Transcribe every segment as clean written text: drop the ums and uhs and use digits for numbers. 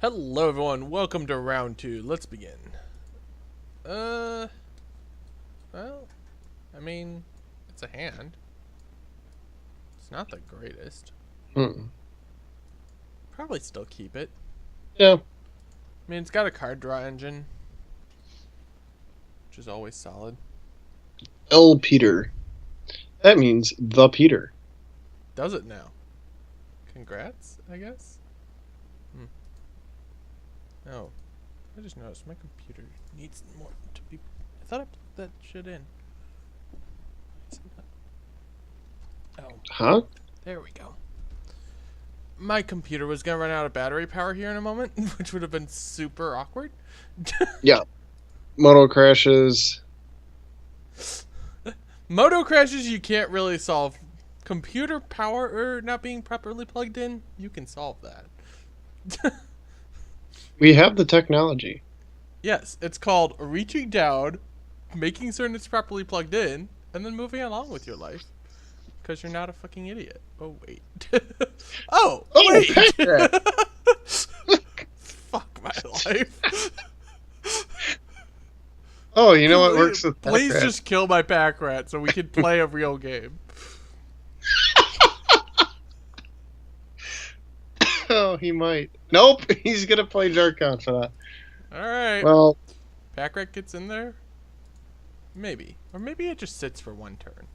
Hello everyone, welcome to round 2. Let's begin. Well, I mean, it's a hand. It's not the greatest. Hmm. Probably still keep it. Yeah. I mean, it's got a card draw engine, which is always solid. L. Peter. That means the Peter. Does it now? Congrats, I guess? Oh, I just noticed my computer needs more to be... I thought I put that shit in. Oh, Huh? there we go. My computer was gonna run out of battery power here in a moment, which would have been super awkward. Yeah. Moto crashes. Moto crashes you can't really solve. Computer power not being properly plugged in, you can solve that. We have the technology. Yes, it's called reaching down, making certain it's properly plugged in, and then moving along with your life. Because you're not a fucking idiot. Oh, wait. Oh, wait! Patrick! Fuck my life. Oh, you know what works with Please Patrick? just kill my pack rat so we can play a real game. Oh, he might. Nope, he's gonna play Jarkon for that. Alright. Well, Pack rat gets in there? Maybe. Or maybe it just sits for one turn.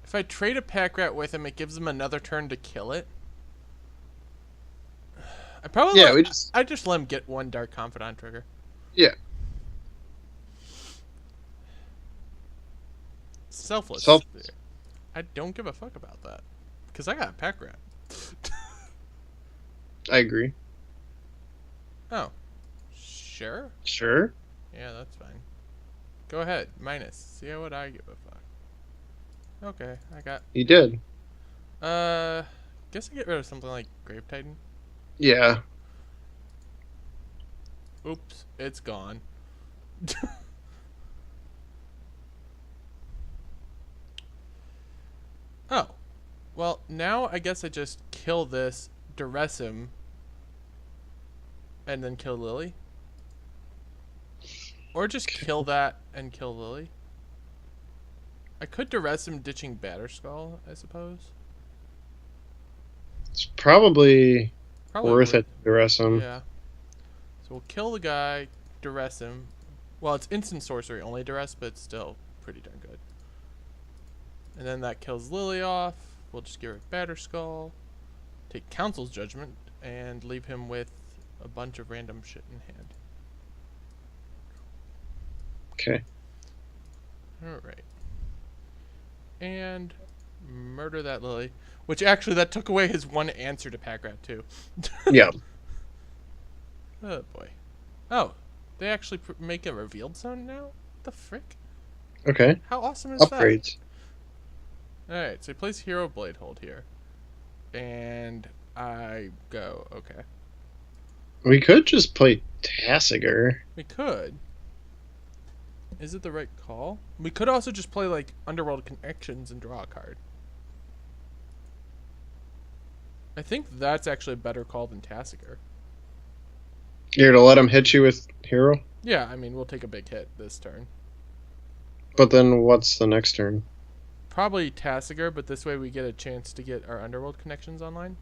If I trade a pack rat with him, it gives him another turn to kill it. I probably I just let him get one Dark Confidant trigger. Yeah. Selfless. I don't give a fuck about that. Because I got a pack rat. I agree. Oh. Sure? Sure. Yeah, that's fine. Go ahead. Minus. See what I give a fuck. Okay, I got... He did. Guess I get rid of something like Grave Titan. Yeah. Oops, it's gone. Oh. Well, now I guess I just kill this, duress him, and then kill Lily. Or just kill that and kill Lily. I could duress him ditching Batterskull, I suppose. It's probably worth it to duress him. Yeah. So we'll kill the guy, duress him. Well, it's instant sorcery, only duress, but it's still pretty darn good. And then that kills Lily off. We'll just get rid of Batterskull, take Council's Judgment, and leave him with a bunch of random shit in hand. Okay. Alright. And murder that Lily. Which actually, that took away his one answer to pack rat too. Yeah. Oh boy. Oh, they actually make a revealed zone now? What the frick? Okay. How awesome is Upgrades. that? Alright, so he plays Hero Blade Hold here. And I go, okay. We could just play Tassiger. We could. Is it the right call? We could also just play like Underworld Connections and draw a card. I think that's actually a better call than Tassiger. You're to let him hit you with Hero? Yeah, I mean, we'll take a big hit this turn. But then what's the next turn? Probably Tassiger, but this way we get a chance to get our Underworld Connections online.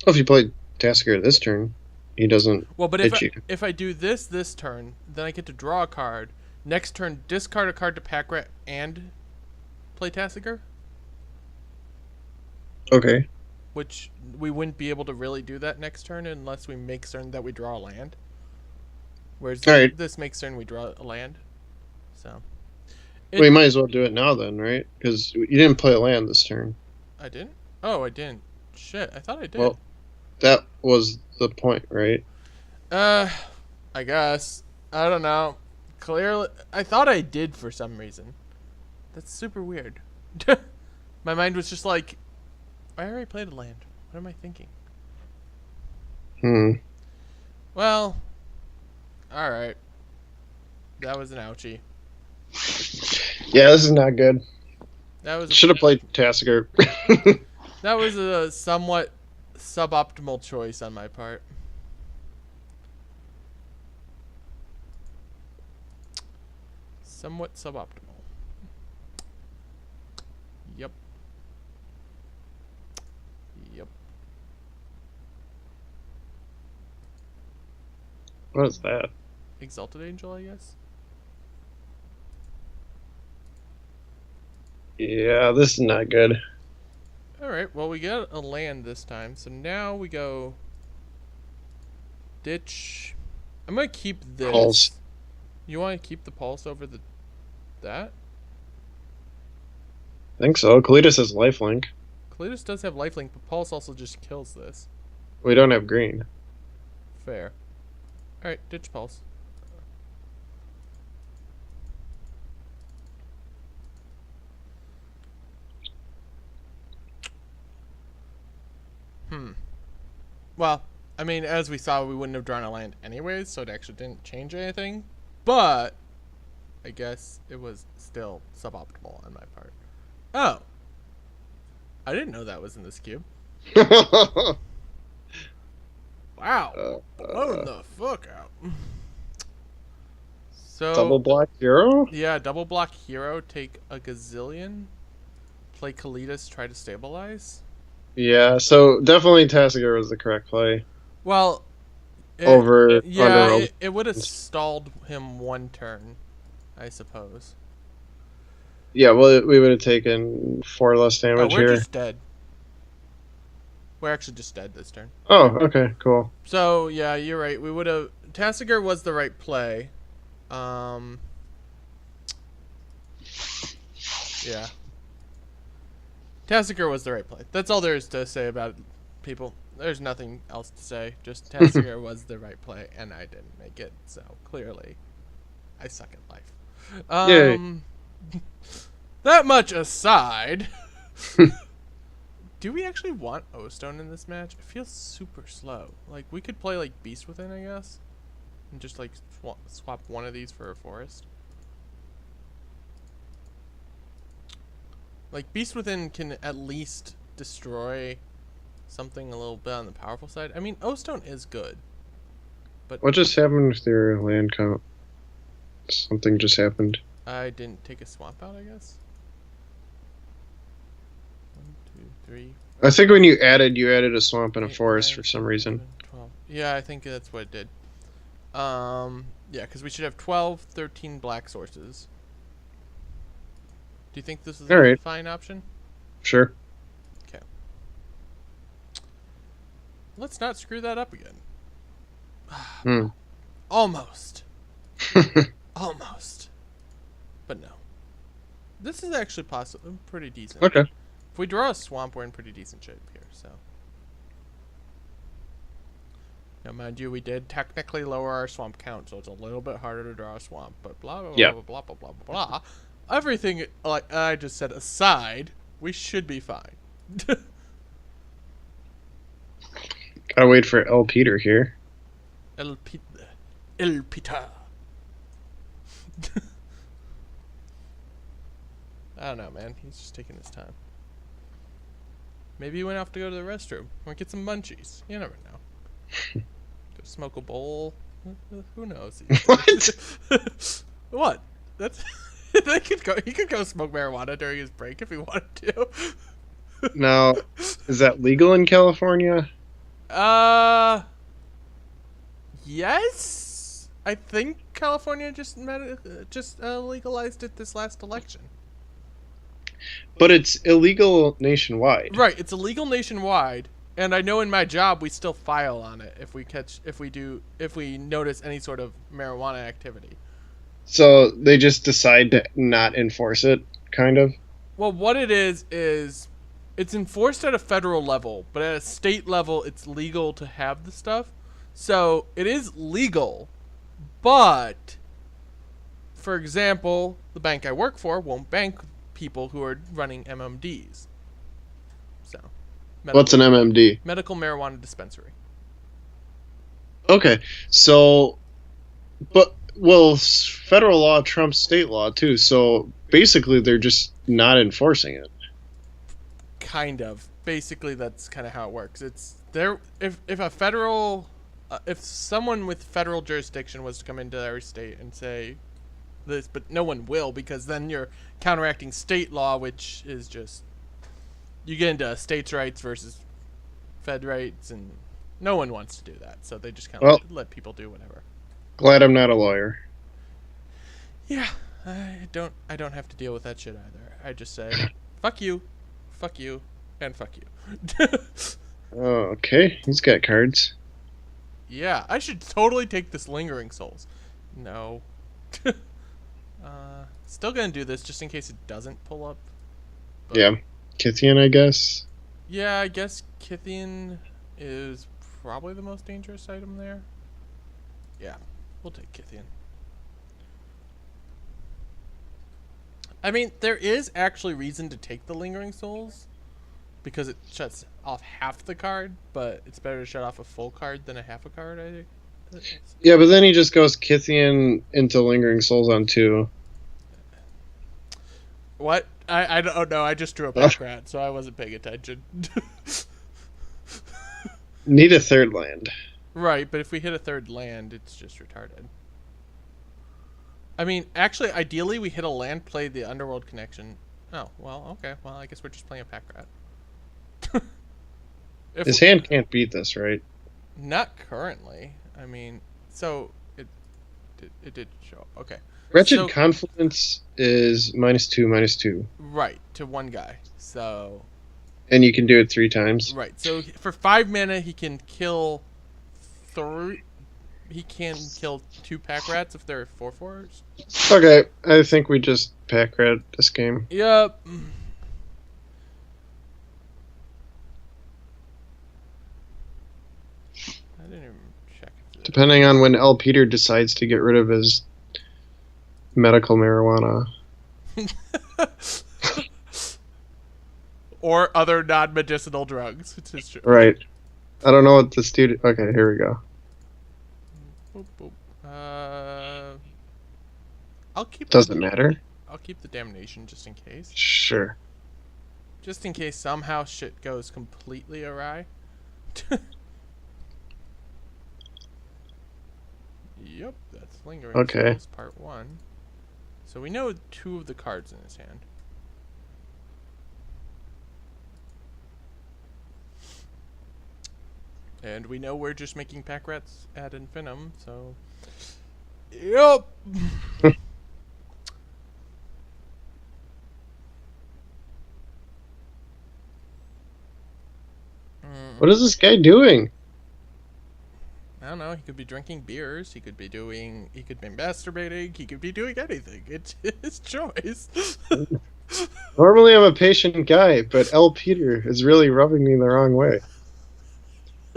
Well, if you play Tassiger this turn, he doesn't hit you. If I do this turn, then I get to draw a card. Next turn, discard a card to pack rat and play Tassiger. Okay. Which we wouldn't be able to really do that next turn unless we make certain that we draw a land. Whereas this makes certain we draw a land. So. We might as well do it now then, right? Because you didn't play a land this turn. I didn't? Oh, I didn't. Shit, I thought I did. Well, that was the point, right? I guess. I don't know. Clearly, I thought I did for some reason. That's super weird. My mind was just like, I already played a land. What am I thinking? Well, alright. That was an ouchie. Yeah, this is not good. That was should have played Tassiger. That was a somewhat suboptimal choice on my part. Somewhat suboptimal. Yep. Yep. What is that? Exalted Angel, I guess? Yeah, this is not good. Alright, well, we got a land this time, so now we go... Ditch. I'm gonna keep this. Pulse. You want to keep the pulse over that? I think so. Kalitas has lifelink. Kalitas does have lifelink, but pulse also just kills this. We don't have green. Fair. Alright, ditch pulse. Well, I mean, as we saw, we wouldn't have drawn a land anyways, so it actually didn't change anything. But I guess it was still suboptimal on my part. Oh. I didn't know that was in this cube. Wow. Blown the fuck out. So double block hero? Yeah, double block hero, take a gazillion. Play Kalitas, try to stabilize. Yeah, so definitely Tasigur was the correct play. Well, it would have stalled him one turn, I suppose. Yeah, well, we would have taken 4 less damage here. We're just dead. We're actually just dead this turn. Oh, okay, cool. So, yeah, you're right. We would have... Tasigur was the right play. Yeah. Tasigur was the right play. That's all there is to say about it, people. There's nothing else to say. Just Tasigur was the right play, and I didn't make it. So clearly, I suck at life. That much aside, do we actually want O-Stone in this match? It feels super slow. Like, we could play like Beast Within, I guess, and just like swap one of these for a forest. Like, Beast Within can at least destroy something a little bit on the powerful side. I mean, O-Stone is good. But what just happened with your land count? Something just happened. I didn't take a swamp out, I guess. 1, 2, 3. I think when you added a swamp and a forest for some reason. 12. Yeah, I think that's what it did. Yeah, because we should have 12, 13 black sources. Do you think this is a fine option? Sure. Okay. Let's not screw that up again. Almost. Almost. But no. This is actually possibly pretty decent. Okay. If we draw a swamp, we're in pretty decent shape here, so. Now, mind you, we did technically lower our swamp count, so it's a little bit harder to draw a swamp, but blah, blah, blah, blah, blah, blah, blah, blah. Everything, like I just said, aside, we should be fine. Gotta wait for El Peter here. El Peter. I don't know, man. He's just taking his time. Maybe he went off to go to the restroom or get some munchies. You never know. Go smoke a bowl. Who knows? What? What? That's. They could go. He could go smoke marijuana during his break if he wanted to. Now, is that legal in California? Yes. I think California just legalized it this last election. But it's illegal nationwide. Right. It's illegal nationwide, and I know in my job we still file on it if we notice any sort of marijuana activity. So they just decide to not enforce it, kind of? Well, what it is it's enforced at a federal level, but at a state level, it's legal to have the stuff. So it is legal, but, for example, the bank I work for won't bank people who are running MMDs. So, what's an MMD? Medical marijuana dispensary. Okay, so, but... Well, federal law trumps state law, too, so basically they're just not enforcing it. Kind of. Basically, that's kind of how it works. if a federal, if someone with federal jurisdiction was to come into our state and say this, but no one will, because then you're counteracting state law, which is just, you get into states' rights versus fed rights, and no one wants to do that, so they just kind of let people do whatever. Glad I'm not a lawyer. Yeah, I don't have to deal with that shit either. I just say, fuck you, and fuck you. Oh, okay. He's got cards. Yeah, I should totally take this Lingering Souls. No. Still gonna do this just in case it doesn't pull up. But yeah, Kithian, I guess. Yeah, I guess Kithian is probably the most dangerous item there. Yeah, we'll take Kithian. I mean, there is actually reason to take the Lingering Souls, because it shuts off half the card, but it's better to shut off a full card than a half a card, I think. Yeah, but then he just goes Kithian into Lingering Souls on 2. What? I don't know. I just drew a pack rat, so I wasn't paying attention. Need a third land. Right, but if we hit a third land, it's just retarded. I mean, actually, ideally, we hit a land, play the Underworld Connection. Oh, well, okay. Well, I guess we're just playing a pack rat. His hand can't beat this, right? Not currently. I mean, so it did show up. Okay. Wretched Confluence is -2/-2. Right, to one guy. So. And you can do it 3 times. Right. So for 5 mana, he can kill 3. He can kill 2 pack rats if they're 4/4s. Okay, I think we just pack rat this game. Yep. I didn't even check. Depending on when L. Peter decides to get rid of his medical marijuana. Or other non-medicinal drugs. It's his choice. Right. I don't know what the student... Okay, here we go. Boop, boop. I'll keep... Doesn't matter. I'll keep the damnation just in case. Sure. Just in case somehow shit goes completely awry. Yep, that's Lingering Okay. Souls part 1. So we know 2 of the cards in his hand. And we know we're just making pack rats ad infinitum, so... Yep! What is this guy doing? I don't know, he could be drinking beers, he could be masturbating, he could be doing anything. It's his choice. Normally I'm a patient guy, but L. Peter is really rubbing me the wrong way.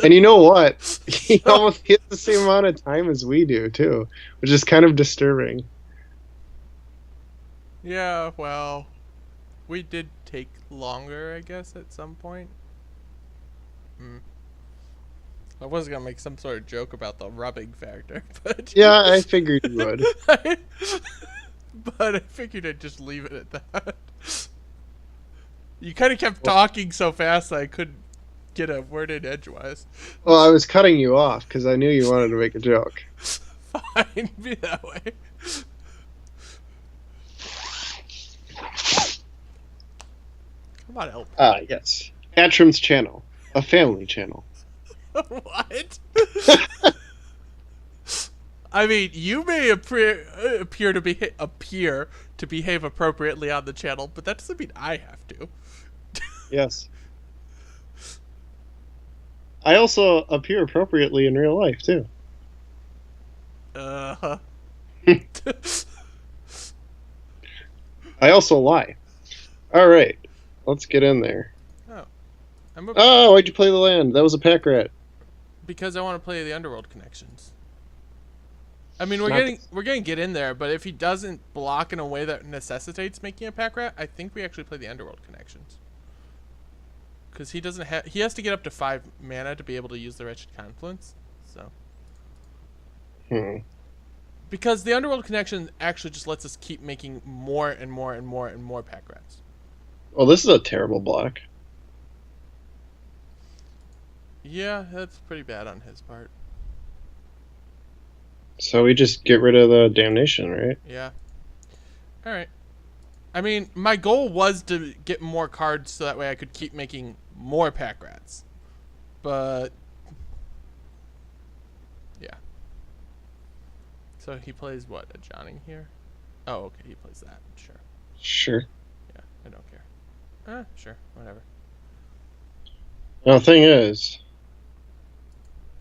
And you know what? He almost hit the same amount of time as we do, too, which is kind of disturbing. Yeah, well, we did take longer, I guess, at some point. I was going to make some sort of joke about the rubbing factor, but... Yeah, I figured you would. But I figured I'd just leave it at that. You kind of kept talking so fast that I couldn't get a word in edgewise. Well, I was cutting you off because I knew you wanted to make a joke. Fine, be that way. Come on, help. Yes. Atrum's channel. A family channel. What? I mean, you may appear to behave appropriately on the channel, but that doesn't mean I have to. Yes. I also appear appropriately in real life, too. Uh-huh. I also lie. Alright. Let's get in there. Oh. Why'd you play the land? That was a pack rat. Because I want to play the Underworld Connections. I mean, we're getting get in there, but if he doesn't block in a way that necessitates making a pack rat, I think we actually play the Underworld Connections. Because he doesn't have, he has to get up to 5 mana to be able to use the Wretched Confluence. So. Because the Underworld Connection actually just lets us keep making more and more and more and more pack rats. Well, this is a terrible block. Yeah, that's pretty bad on his part. So we just get rid of the damnation, right? Yeah. All right. I mean, my goal was to get more cards so that way I could keep making more pack rats. But yeah. So he plays what? A Johnny here? Oh, okay. He plays that. Sure. Sure. Yeah, I don't care. Sure. Whatever. Now, the thing is,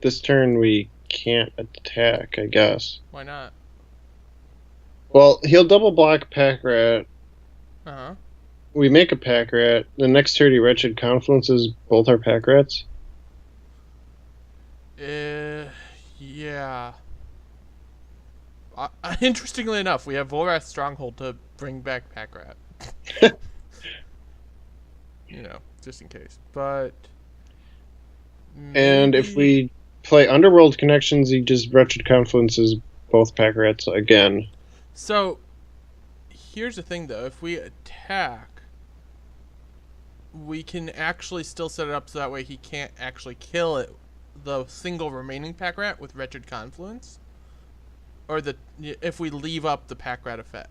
this turn we can't attack, I guess. Why not? Well, he'll double block pack rat. Uh We make a pack rat. The next turn he wretched confluences both our pack rats. huh. Yeah. Interestingly enough, we have Volrath's Stronghold to bring back pack rat. You know, just in case. But And if maybe. we play Underworld Connections, he just wretched confluences both pack rats again. So here's the thing, though. If we attack, we can actually still set it up so that way he can't actually kill it, the single remaining pack rat with Wretched Confluence, or the if we leave up the pack rat effect,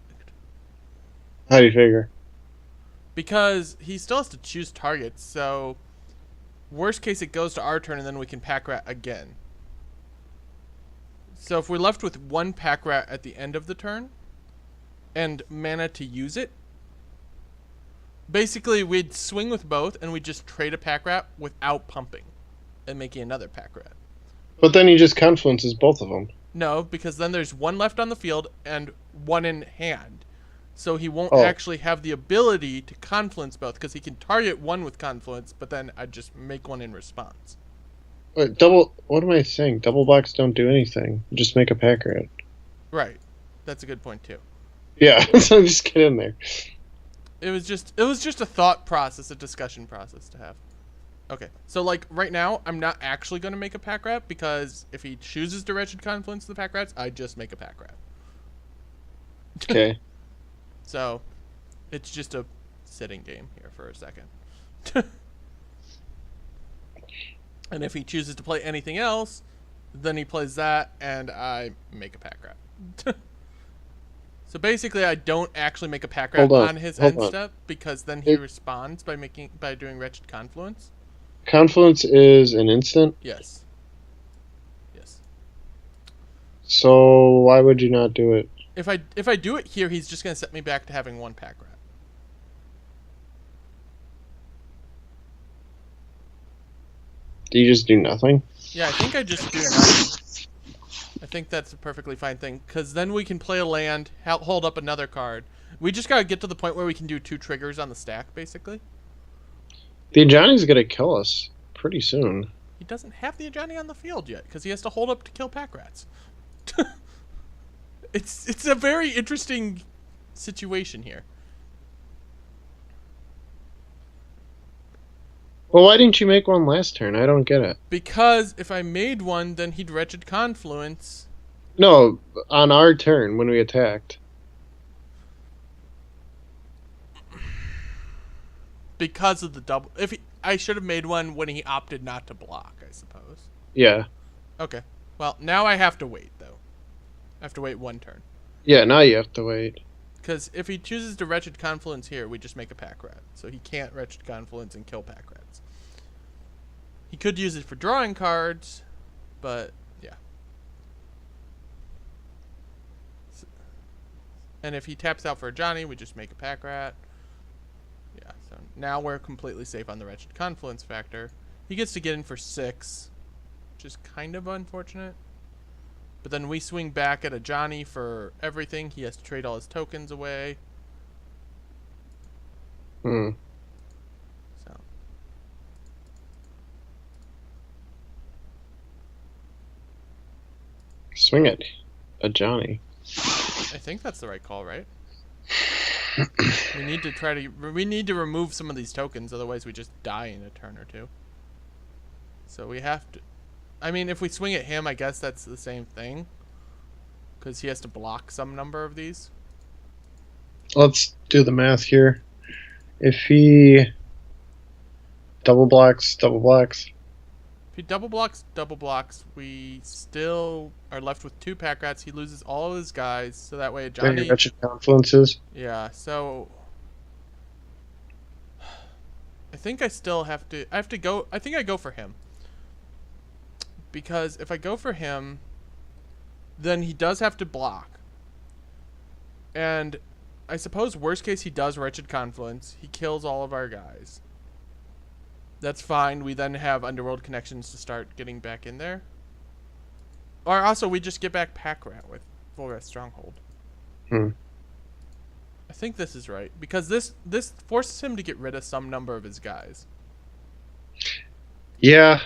How do you figure? because he still has to choose targets. So worst case, it goes to our turn, and then we can pack rat again. So if we're left with one pack rat at the end of the turn, and mana to use it, basically we'd swing with both, and we'd just trade a pack rat without pumping, and making another pack rat. But then he just confluences both of them. No, because then there's one left on the field and one in hand. So he won't Oh. actually have the ability to confluence both, because he can target one with confluence, but then I'd just make one in response. Wait, double. What am I saying? Double blocks don't do anything. Just make a pack rat. Right. That's a good point too. Yeah, so just get in there. It was just a thought process, a discussion process to have. Okay. So like right now, I'm not actually going to make a pack rat, because if he chooses to wretched confluence the pack rats, I just make a pack rat. Okay. So it's just a sitting game here for a second. And if he chooses to play anything else, then he plays that, and I make a pack rat. So basically, I don't actually make a pack rat on his end step, because then he responds by doing Wretched Confluence. Confluence is an instant, Yes. Yes. so why would you not do it? If I do it here, he's just gonna set me back to having one pack rat. Do you just do nothing? Yeah, I think I just do nothing. I think that's a perfectly fine thing, because then we can play a land, hold up another card. We just gotta get to the point where we can do 2 triggers on the stack, basically. The Ajani's gonna kill us pretty soon. He doesn't have the Ajani on the field yet, because he has to hold up to kill pack rats. It's a very interesting situation here. Well, why didn't you make one last turn? I don't get it. Because if I made one, then he'd Wretched Confluence. No, on our turn when we attacked. Because of the double. I should have made one when he opted not to block, I suppose. Yeah. Okay. Well, now I have to wait, though. I have to wait one turn. Yeah, now you have to wait. Because if he chooses to Wretched Confluence here, we just make a pack rat. So he can't Wretched Confluence and kill pack rats. He could use it for drawing cards, but yeah. And if he taps out for a Johnny, we just make a pack rat. Yeah, so now we're completely safe on the Wretched Confluence factor. He gets to get in for 6, which is kind of unfortunate. But then we swing back at a Johnny for everything. He has to trade all his tokens away. Hmm. So Swing it. A Johnny. I think that's the right call, right? We need to remove some of these tokens, otherwise we just die in a turn or two. So we have to. I mean, if we swing at him, I guess that's the same thing, because he has to block some number of these. Let's do the math here. If he double blocks, If he double blocks, we still are left with 2 pack rats. He loses all of his guys, so that way Very Johnny... wretched confluences. Yeah, so... I think I still have to... I have to go... I think I go for him. Because if I go for him, then he does have to block. And I suppose worst case he does Wretched Confluence. He kills all of our guys. That's fine. We then have Underworld connections to start getting back in there. Or also we just get back Pack Rat with Volrath Stronghold. I think this is right. Because this forces him to get rid of some number of his guys. Yeah.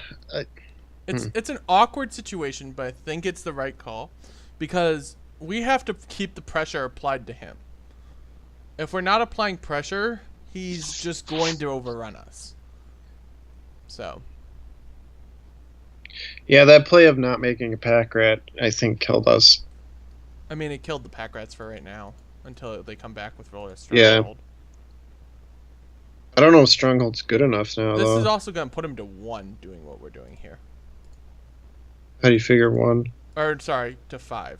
It's an awkward situation, but I think it's the right call. Because we have to keep the pressure applied to him. If we're not applying pressure, he's just going to overrun us. So. Yeah, that play of not making a pack rat, I think, killed us. I mean, it killed the pack rats for right now. Until they come back with Roller Yeah. Stronghold. I don't know if Stronghold's good enough now, This though. is also going to put him to 1 doing what we're doing here. How do you figure 1? Or, sorry, to 5.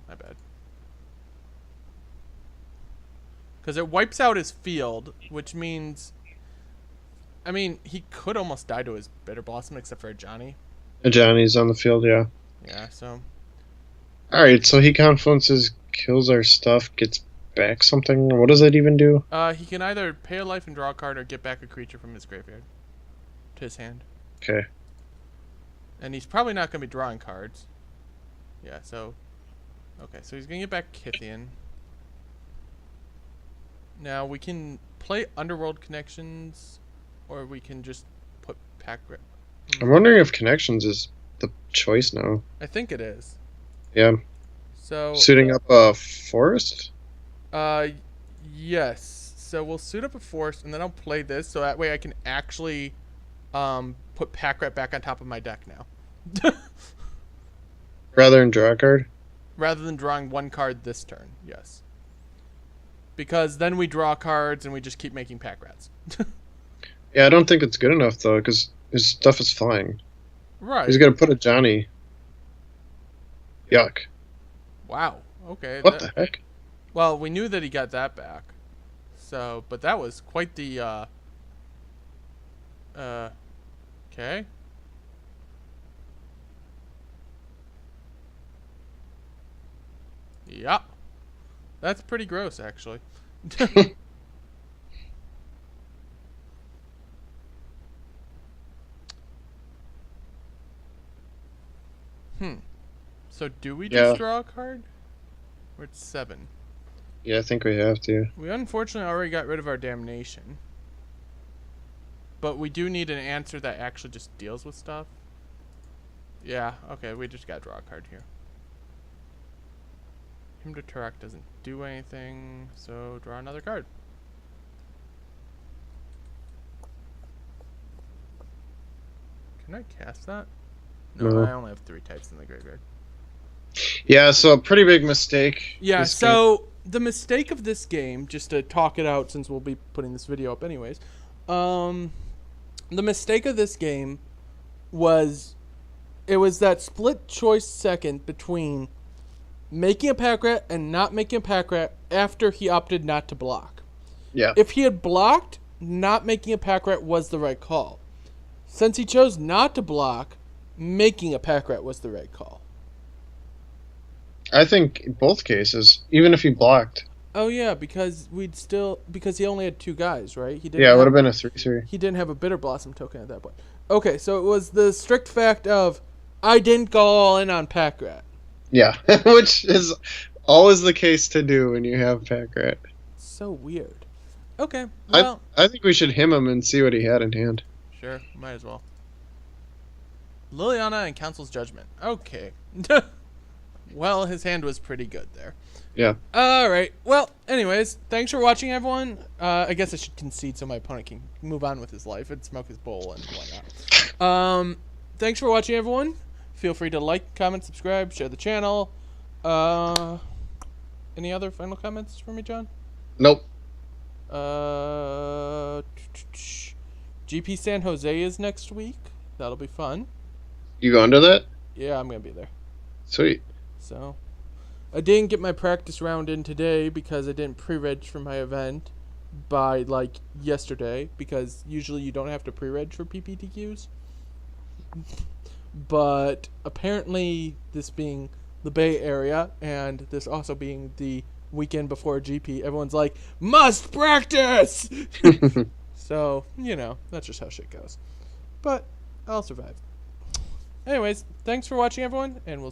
My bad. Because it wipes out his field, which means... I mean, he could almost die to his Bitter Blossom, except for Johnny. Johnny's on the field, yeah. Yeah, so... Alright, so he confluences, kills our stuff, gets back something. What does that even do? He can either pay a life and draw a card, or get back a creature from his graveyard to his hand. Okay. And he's probably not going to be drawing cards. Yeah, so... Okay, so he's going to get back Kithian. Now, we can play Underworld Connections, or we can just put Pack Rat. I'm wondering if Connections is the choice now. I think it is. Yeah. So... Suiting up a forest? Yes. So we'll suit up a forest, and then I'll play this, so that way I can actually put Pack Rat back on top of my deck now. Rather than draw a card? Rather than drawing 1 card this turn, yes. Because then we draw cards, and we just keep making Pack Rats. Yeah, I don't think it's good enough, though, because his stuff is flying. Right. He's going to put a Johnny. Yuck. Wow. Okay. What the heck? Well, we knew that he got that back. So, but that was quite the, okay. Yeah. That's pretty gross, actually. So do we just draw a card? We're at 7. Yeah, I think we have to. We unfortunately already got rid of our Damnation. But we do need an answer that actually just deals with stuff. Yeah, okay, we just gotta draw a card here. Hymn to Turak doesn't do anything, so draw another card. Can I cast that? No, I only have 3 types in the graveyard. Yeah, so a pretty big mistake. Yeah, so the mistake of this game, just to talk it out since we'll be putting this video up anyways, the mistake of this game was, it was that split choice second between making a pack rat and not making a pack rat after he opted not to block. Yeah. If he had blocked, not making a pack rat was the right call. Since he chose not to block, making a pack rat was the right call. I think in both cases, even if he blocked. Oh yeah, because he only had 2 guys, right? He didn't. Yeah, it would have been a 3/3. He didn't have a Bitter Blossom token at that point. Okay, so it was the strict fact of I didn't go all in on pack rat. Yeah, which is always the case to do when you have pack rat. So weird. Okay, well, I think we should him him and see what he had in hand. Sure, might as well. Liliana and Council's Judgment. Okay. Well, his hand was pretty good there. Yeah. Alright, well, anyways, thanks for watching, everyone. I guess I should concede so my opponent can move on with his life and smoke his bowl and whatnot. Thanks for watching, everyone. Feel free to like, comment, subscribe, share the channel. Any other final comments for me, John? Nope. GP San Jose is next week. That'll be fun. You going to that? Yeah, I'm gonna be there. Sweet. So, I didn't get my practice round in today because I didn't pre-reg for my event by like yesterday, because usually you don't have to pre-reg for PPTQs. But apparently, this being the Bay Area and this also being the weekend before GP, everyone's like, must practice! So, that's just how shit goes. But I'll survive. Anyways, thanks for watching, everyone, and we'll